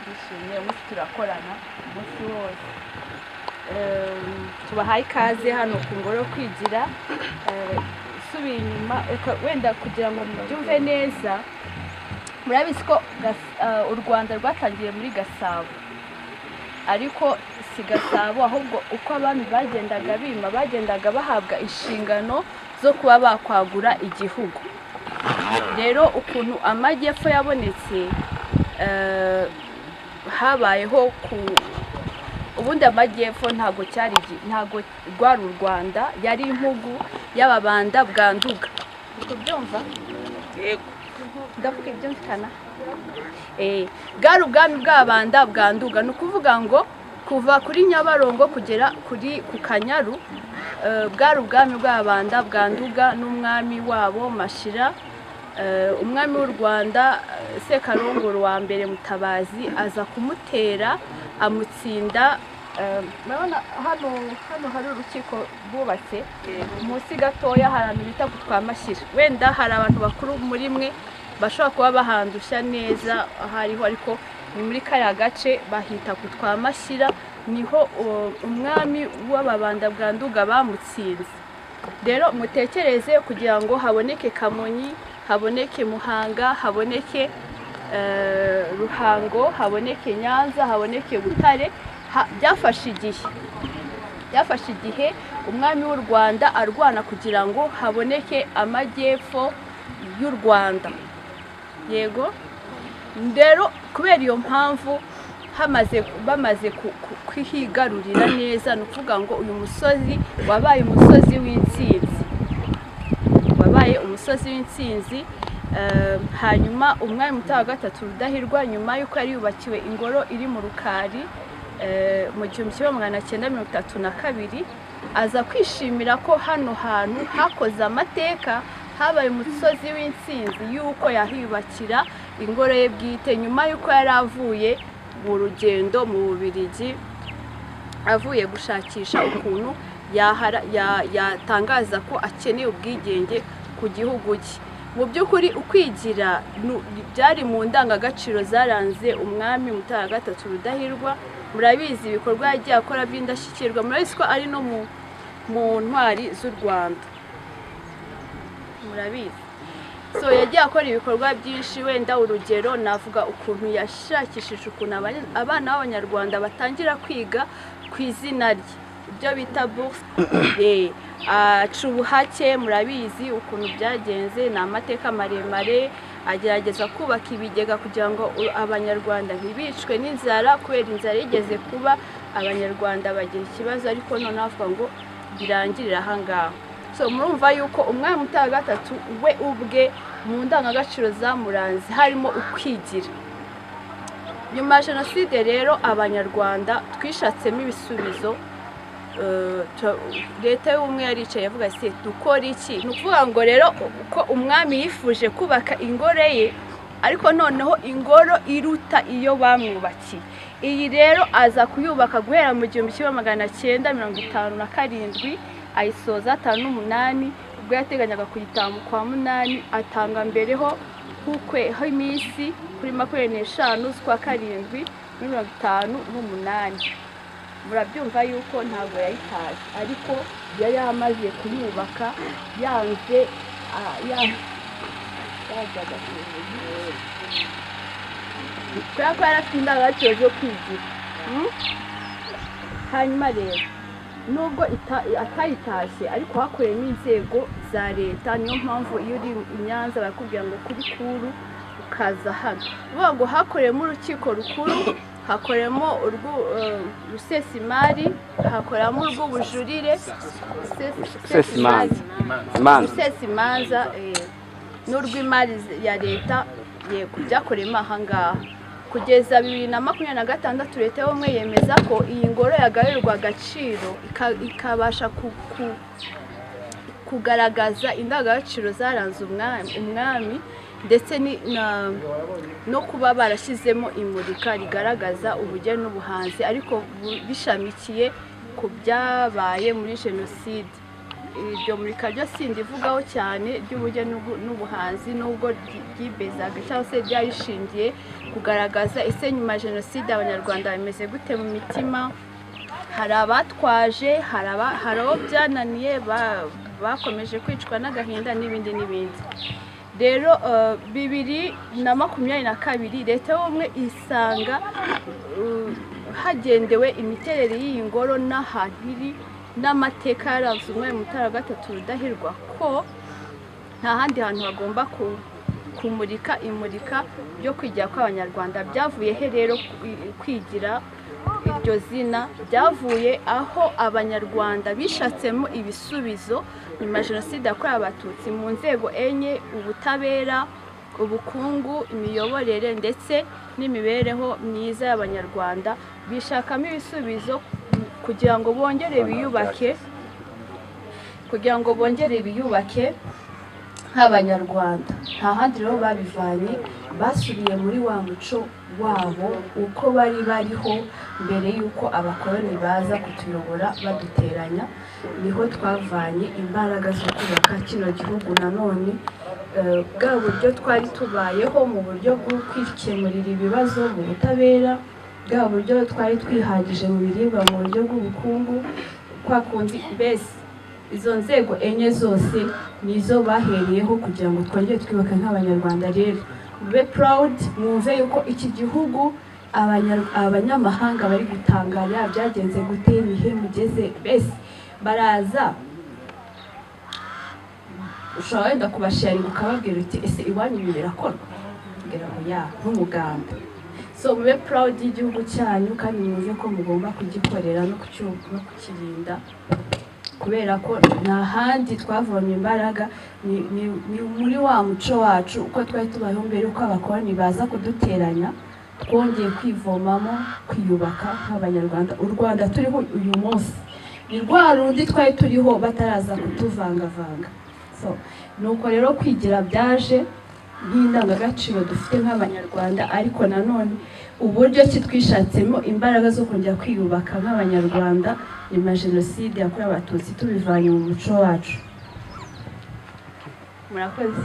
Bishimye umunsi turakorana umunsi wose. Tubahaye ikaze hano ku ngoro kwigira. Subiye inyuma wenda kugira ngo mubyumve neza, murabizi ko u Rwanda rwatangiye muri Gasabo, ariko si Gasabo ahubwo uko abami bagendaga bahabwa inshingano zo kuba bakwagura igihugu. Rero ukuntu Amajyepfo yabonetse, habayeho ubundi Amajyepfo ntago rwari u Rwanda, yari impugu y'ababanda bwa Nduga. Kubyumva? Yego. Ndavuga ibyo mfitana. Bwari ubwami bw'ababanda bwa Nduga, ni ukuvuga ngo kuva kuri Nyabarongo kugera ku Kanyaru, bwari ubwami bw'ababanda bwa Nduga n'umwami wabo Mashira. Umwami w'u Rwanda Sekarongoro wa mbere Mutabazi aza kumutera, amutsinda. Murabona hano hari urukiko bubatse, munsi gatoya hari ahantu bita ku Twamashyira. Wenda hari abantu bakuru muri mwe bashobora kuba bahandusha neza ahariho, ariko ni muri kaya gace bahita ku Twamashyira, niho umwami w'ababanda bwa Nduga bamutsinze. Rero mutekereze kugira ngo haboneke Kamonyi, haboneke Muhanga, haboneke Ruhango, haboneke Nyanza, haboneke Butare, byafashe igihe umwami w'u Rwanda arwana kugira ngo haboneke Amajyepfo y'u Rwanda. Yego. Rero kubera iyo mpamvu bamaze kwihigarurira neza, ni ukuvuga ngo uyu musozi wabaye umusozi w'intsinzi. Hanyuma umwami Mutara wa gatatu Rudahigwa, nyuma y'uko yari yubakiwe ingoro iri mu Rukari mu 1932, aza kwishimira ko hano hantu hakoze amateka, habaye umusozi w'intsinzi y'uko yahibakira ingoro ye bwite, nyuma y'uko yari avuye mu rugendo mu Bubiligi, avuye gushakisha ukuntu yatangaza ko akeneye ubwigenge ku gihugu cye. Mu by'ukuri ukwigira byari mu ndangagaciro zaranze umwami Mutara wa gatatu Rudahigwa. Murabizi ibikorwa yagiye akora by'indashyikirwa, murabizi ko ari no mu ntwari z'u Rwanda, murabizi. So yagiye akora ibikorwa byinshi, wenda urugero navuga ukuntu yashakishije ukuntu abana b'Abanyarwanda batangira kwiga ku izina rye, ibyo bita bourse. Aca ubuhake, murabizi ukuntu byagenze, ni amateka maremare. Agerageza kubaka ibigega kugira ngo Abanyarwanda ntibicwe n'inzara, kubera inzara igeze kuba Abanyarwanda bagira ikibazo, ariko none avuga ngo birangirira ahangaha. So murumva yuko umwami Mutara wa gatatu we ubwe mu ndangagaciro zamuranze harimo ukwigira. Nyuma ya Jenoside rero Abanyarwanda twishatsemo ibisubizo. Leta y'ubumwe yaricaye yavuga se dukora iki? Ni ukuvuga ngo rero uko umwami yifuje kubaka ingoro ye, ariko noneho ingoro iruta iyo bamwubakiye. Iyi rero aza kuyubaka guhera mu 1957, ayisoza 58. Ubwo yateganyaga kuyitaha mu kwa munani, atanga mbereho hukweho iminsi kuri 25 z'ukwa karindwi 1958. Murabyumva yuko ntabwo yayitaje, ariko yari amaze kuyubaka yanze yajyaga kubera ko yari afite indangagaciro zo kwigira. Hanyuma rero nubwo atayitashye, ariko hakoreyemo inzego za leta. Niyo mpamvu iyo uri i Nyanza barakubwira ngo kuri kuru ukaza hano. Uvuga ngo hakoreyemo urukiko rukuru, hakoremo Rusesimari, hakoramo urw'ubujurire, Rusesimanza n'urw'imari ya leta. Yego, byakoreyemo ahangaha. Kugeza 2026 leta y'ubumwe yemeza ko iyi ngoro yagarurirwa agaciro, ikabasha kugaragaza indangagaciro zaranze umwami, ndetse no kuba barashyizemo imurika rigaragaza ubugeni n'ubuhanzi, ariko bishamikiye ku byabaye muri Jenoside. iryo murika ryo sindivugaho cyane ry'ubugeni n'ubuhanzi nubwo ryibezaga cyangwa se ryarishingiye kugaragaza ese nyuma ya jenoside abanyarwanda bameze gute mu mitima. Hari abatwaje, hari abo byananiye bakomeje kwicwa n'agahinda n'ibindi n'ibindi. Rero 2022 leta y'ubumwe isanga hagendewe imiterere y'iyi ngoro n'ahantu iri n'amateka yaranze umwe Mutara wa gatatu Rudahigwa ko nta handi hantu hagomba kumurika imurika ryo kwigira kw'abanyarwanda. Byavuye he rero kwigira iryo zina? Byavuye aho abanyarwanda bishatsemo ibisubizo nyuma ya jenoside yakorewe abatutsi mu nzego enye: ubutabera, ubukungu, imiyoborere ndetse n'imibereho myiza y'abanyarwanda. Bishakamo ibisubizo kugira ngo bongere biyubake nk'abanyarwanda. Nta handi rero babivanye, basubiye muri wa muco wabo uko bari bariho mbere y'uko abakoloni baza kutuyobora baduteranya. Niho twavanye imbaraga zo kubaka kino gihugu. Nanone bwa buryo twari tubayeho mu buryo bwo kwikemurira ibibazo mu butabera, bwa buryo twari twihagije mu biribwa mu buryo bw'ubukungu, kwa kundi mbese izo nzego enye zose nizo bahereyeho kugira ngo twongere twubake nk'abanyarwanda. Rero mube proud, mwumve yuko iki gihugu abanyamahanga bari gutangara byagenze gute, nihe mugeze. Mbese baraza ushobora wenda kubasharinga ukababwira uti ese iwanyu ibi birakorwa, kugira ngo nk'umuganda. So mube proud y'igihugu cyanyu kandi mwumve ko mugomba kugikorera no kukirinda, kubera ko nta handi twavomye imbaraga ni muri wa muco wacu uko twari tubayeho mbere uko abakoloni baza kuduteranya. Twongeye kwivomamo kwiyubaka nk'abanyarwanda. U Rwanda turiho uyu munsi ni rwa rundi twari turiho bataraza kutuvangavanga. So nuko rero kwigira byaje nk'indangagaciro dufite nk'abanyarwanda, ariko nanone uburyo ki twishatsemo imbaraga zo kongera kwiyubaka nk'abanyarwanda nyuma ya jenoside yakorewe abatutsi tubivanye mu muco wacu. Murakoze.